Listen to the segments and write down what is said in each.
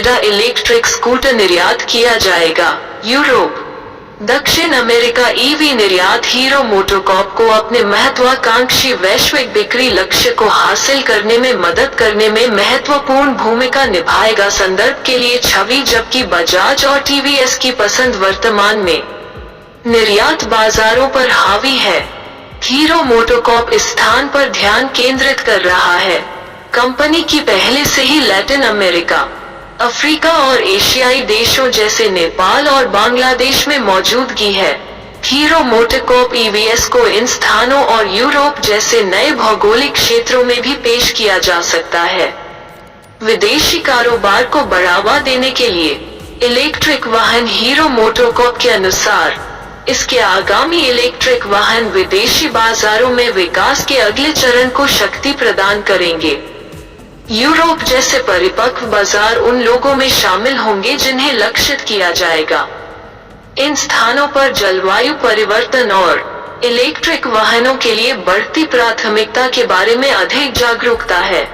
विडा electric scooter निर्यात किया जाएगा। यूरोप, दक्षिण अमेरिका ईवी निर्यात हीरो मोटोकॉर्प को अपने महत्वाकांक्षी वैश्विक बिक्री लक्ष्य को हासिल करने में मदद करने में महत्वपूर्ण भूमिका निभाएगा। संदर्भ के लिए छवि। जबकि बजाज और टीवीएस की पसंद वर्तमान में निर्यात बाजारों पर हावी है, हीरो मोटोकॉर्प इस स्थान पर ध्यान केंद्रित कर रहा है। कंपनी की पहले से ही लैटिन अमेरिका, अफ्रीका और एशियाई देशों जैसे नेपाल और बांग्लादेश में मौजूदगी है। हीरो मोटोकॉर्प ईवीएस को इन स्थानों और यूरोप जैसे नए भौगोलिक क्षेत्रों में भी पेश किया जा सकता है। विदेशी कारोबार को बढ़ावा देने के लिए इलेक्ट्रिक वाहन हीरो मोटोकॉर्प के अनुसार इसके आगामी इलेक्ट्रिक वाहन विदेशी बाजारों में विकास के अगले चरण को शक्ति प्रदान करेंगे। यूरोप जैसे परिपक्व बाजार उन लोगों में शामिल होंगे जिन्हें लक्षित किया जाएगा। इन स्थानों पर जलवायु परिवर्तन और इलेक्ट्रिक वाहनों के लिए बढ़ती प्राथमिकता के बारे में अधिक जागरूकता है।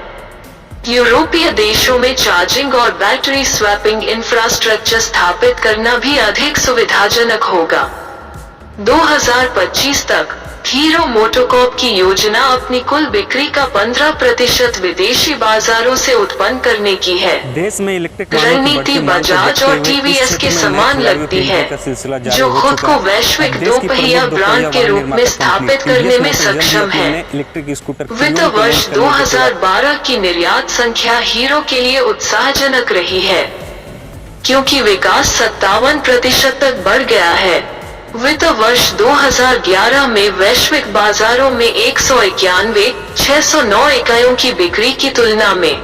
यूरोपीय देशों में चार्जिंग और बैटरी स्वैपिंग इंफ्रास्ट्रक्चर स्थापित करना भी अधिक सुविधाजनक होगा। 2025 तक हीरो मोटोकॉर्प की योजना अपनी कुल बिक्री का 15% विदेशी बाजारों से उत्पन्न करने की है। देश में इलेक्ट्रिक रणनीति बजाज और टीवीएस के समान लगती है, जो खुद को वैश्विक दोपहिया ब्रांड के रूप में स्थापित करने में सक्षम है। वित्त वर्ष 2012 की निर्यात संख्या हीरो के लिए उत्साहजनक रही है, क्योंकि विकास 57% तक बढ़ गया है। वित्त वर्ष 2011 में वैश्विक बाजारों में 191,609 इकाइयों की बिक्री की तुलना में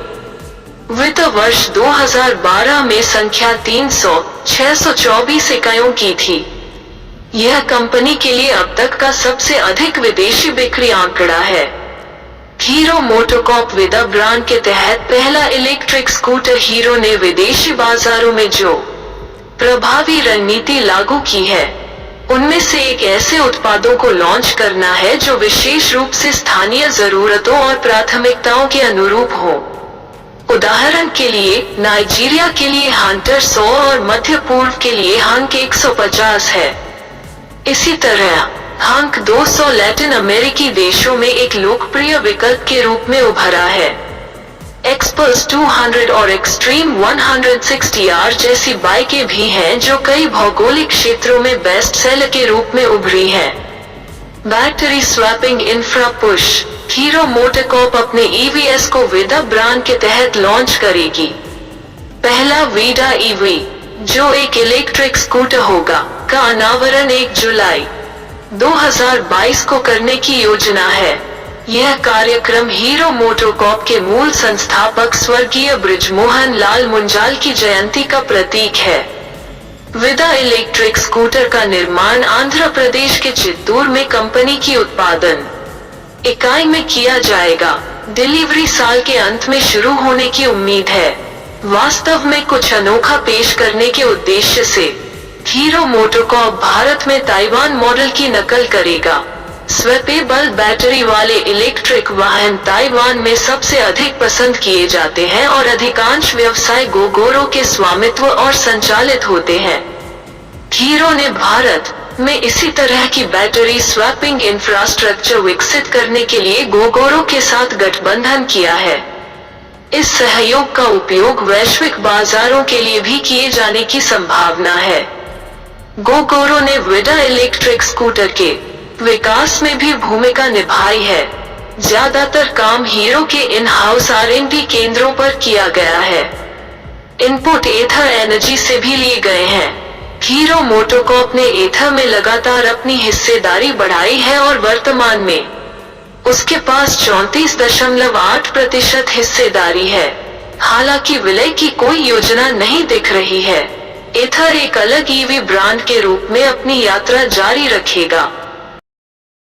वित्त वर्ष 2012 में संख्या 300,624 इकाइयों की थी। यह कंपनी के लिए अब तक का सबसे अधिक विदेशी बिक्री आंकड़ा है। हीरो मोटोकॉर्प विदा ब्रांड के तहत पहला इलेक्ट्रिक स्कूटर हीरो ने विदेशी बाजारों में जो प्रभावी रणनीति लागू की है, उनमें से एक ऐसे उत्पादों को लॉन्च करना है जो विशेष रूप से स्थानीय जरूरतों और प्राथमिकताओं के अनुरूप हो। उदाहरण के लिए नाइजीरिया के लिए हंटर 100 और मध्य पूर्व के लिए हंक 150 है। इसी तरह हंक 200 लैटिन अमेरिकी देशों में एक लोकप्रिय विकल्प के रूप में उभरा है। एक्सपल्स 200 और एक्सट्रीम 160R जैसी बाइकें भी हैं जो कई भौगोलिक क्षेत्रों में बेस्ट सेलर के रूप में उभरी हैं। Battery swapping infra push hero MotoCorp अपने ईवीएस को विदा ब्रांड के तहत लॉन्च करेगी। पहला विडा ईवी, जो एक इलेक्ट्रिक स्कूटर होगा, का अनावरण 1 जुलाई 2022 को करने की योजना है। यह कार्यक्रम हीरो मोटोकॉर्प के मूल संस्थापक स्वर्गीय बृजमोहन लाल मुंजाल की जयंती का प्रतीक है। विदा इलेक्ट्रिक स्कूटर का निर्माण आंध्र प्रदेश के चित्तूर में कंपनी की उत्पादन इकाई में किया जाएगा। डिलीवरी साल के अंत में शुरू होने की उम्मीद है। वास्तव में कुछ अनोखा पेश करने के उद्देश्य से हीरो मोटोकॉर्प भारत में ताइवान मॉडल की नकल करेगा। स्वैपेबल बैटरी वाले इलेक्ट्रिक वाहन ताइवान में सबसे अधिक पसंद किए जाते हैं और अधिकांश व्यवसाय गोगोरो के स्वामित्व और संचालित होते हैं। हीरो ने भारत में इसी तरह की बैटरी स्वैपिंग इंफ्रास्ट्रक्चर विकसित करने के लिए गोगोरो के साथ गठबंधन किया है। इस सहयोग का उपयोग वैश्विक बाजारों के लिए भी किए जाने की संभावना है। गोगोरो ने विडा इलेक्ट्रिक स्कूटर के विकास में भी भूमिका निभाई है। ज्यादातर काम हीरो के इन हाउस R&D केंद्रों पर किया गया है। इनपुट एथर एनर्जी से भी लिए गए हैं। हीरो मोटोकॉर्प ने एथर में लगातार अपनी हिस्सेदारी बढ़ाई है और वर्तमान में उसके पास 34.8% हिस्सेदारी है। हालांकि विलय की कोई योजना नहीं दिख रही है। एथर एक अलग ईवी ब्रांड के रूप में अपनी यात्रा जारी रखेगा।